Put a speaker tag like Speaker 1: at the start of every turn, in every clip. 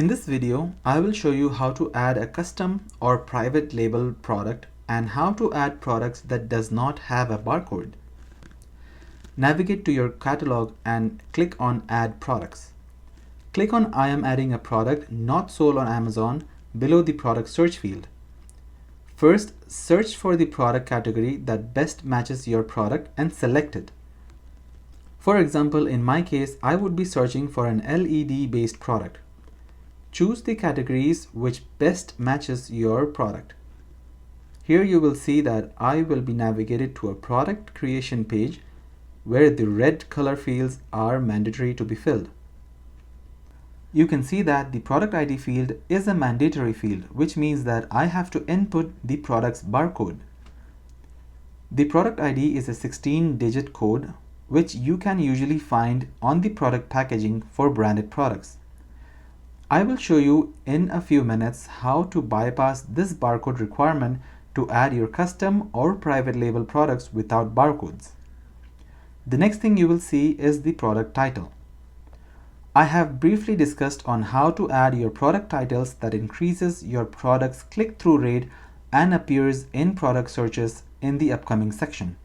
Speaker 1: In this video, I will show you how to add a custom or private label product and how to add products that does not have a barcode. Navigate to your catalog and click on Add Products. Click on I am adding a product not sold on Amazon below the product search field. First, search for the product category that best matches your product and select it. For example, in my case, I would be searching for an LED-based product. Choose the categories which best matches your product. Here you will see that I will be navigated to a product creation page where the red color fields are mandatory to be filled. You can see that the product ID field is a mandatory field, which means that I have to input the product's barcode. The product ID is a 16-digit code which you can usually find on the product packaging for branded products. I will show you in a few minutes how to bypass this barcode requirement to add your custom or private label products without barcodes. The next thing you will see is the product title. I have briefly discussed on how to add your product titles that increases your product's click-through rate and appears in product searches in the upcoming section.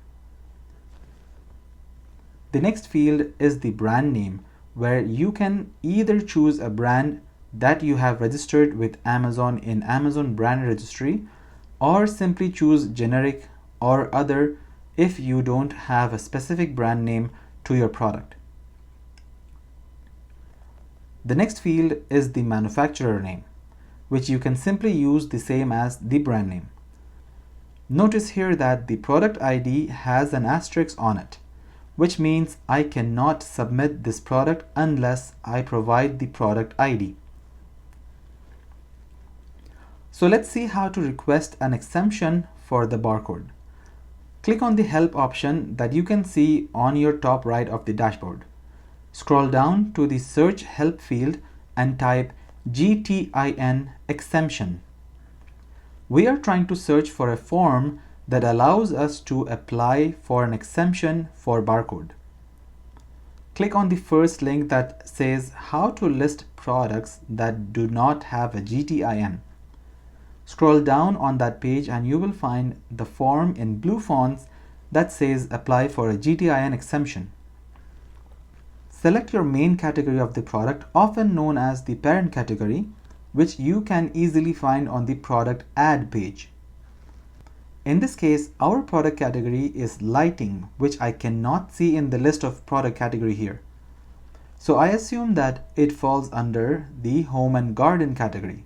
Speaker 1: The next field is the brand name, where you can either choose a brand that you have registered with Amazon in Amazon Brand Registry, or simply choose generic or other if you don't have a specific brand name to your product. The next field is the manufacturer name, which you can simply use the same as the brand name. Notice here that the product ID has an asterisk on it, which means I cannot submit this product unless I provide the product ID. So let's see how to request an exemption for the barcode. Click on the Help option that you can see on your top right of the dashboard. Scroll down to the Search Help field and type GTIN exemption. We are trying to search for a form that allows us to apply for an exemption for barcode. Click on the first link that says how to list products that do not have a GTIN. Scroll down on that page and you will find the form in blue fonts that says apply for a GTIN exemption. Select your main category of the product, often known as the parent category, which you can easily find on the product ad page. In this case, our product category is lighting, which I cannot see in the list of product category here. So I assume that it falls under the home and garden category.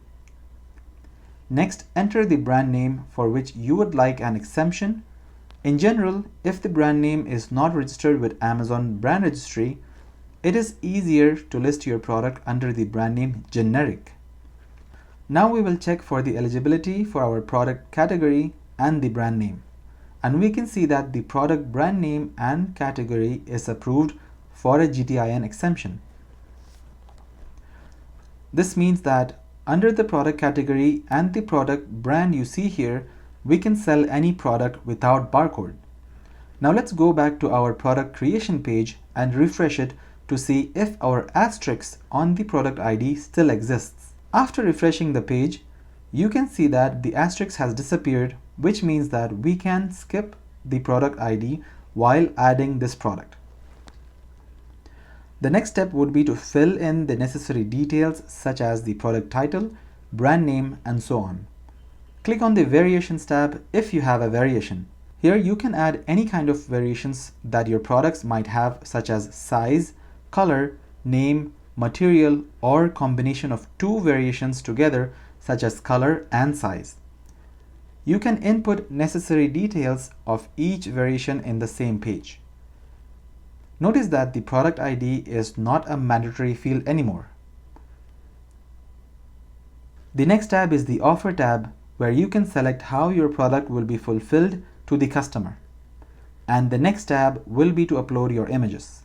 Speaker 1: Next, enter the brand name for which you would like an exemption. In general, if the brand name is not registered with Amazon Brand Registry, it is easier to list your product under the brand name generic. Now we will check for the eligibility for our product category and the brand name. And we can see that the product brand name and category is approved for a GTIN exemption. This means that under the product category and the product brand you see here, we can sell any product without barcode. Now let's go back to our product creation page and refresh it to see if our asterisk on the product ID still exists. After refreshing the page, you can see that the asterisk has disappeared, which means that we can skip the product ID while adding this product. The next step would be to fill in the necessary details such as the product title, brand name, and so on. Click on the Variations tab if you have a variation. Here you can add any kind of variations that your products might have, such as size, color, name, material, or combination of two variations together, such as color and size. You can input necessary details of each variation in the same page. Notice that the product ID is not a mandatory field anymore. The next tab is the Offer tab, where you can select how your product will be fulfilled to the customer. And the next tab will be to upload your images.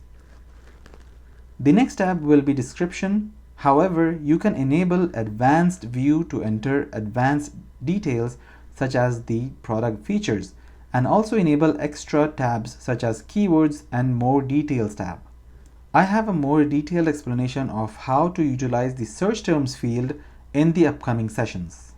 Speaker 1: The next tab will be Description. However, you can enable Advanced View to enter advanced details such as the product features, and also enable extra tabs such as Keywords and More Details tab. I have a more detailed explanation of how to utilize the search terms field in the upcoming sessions.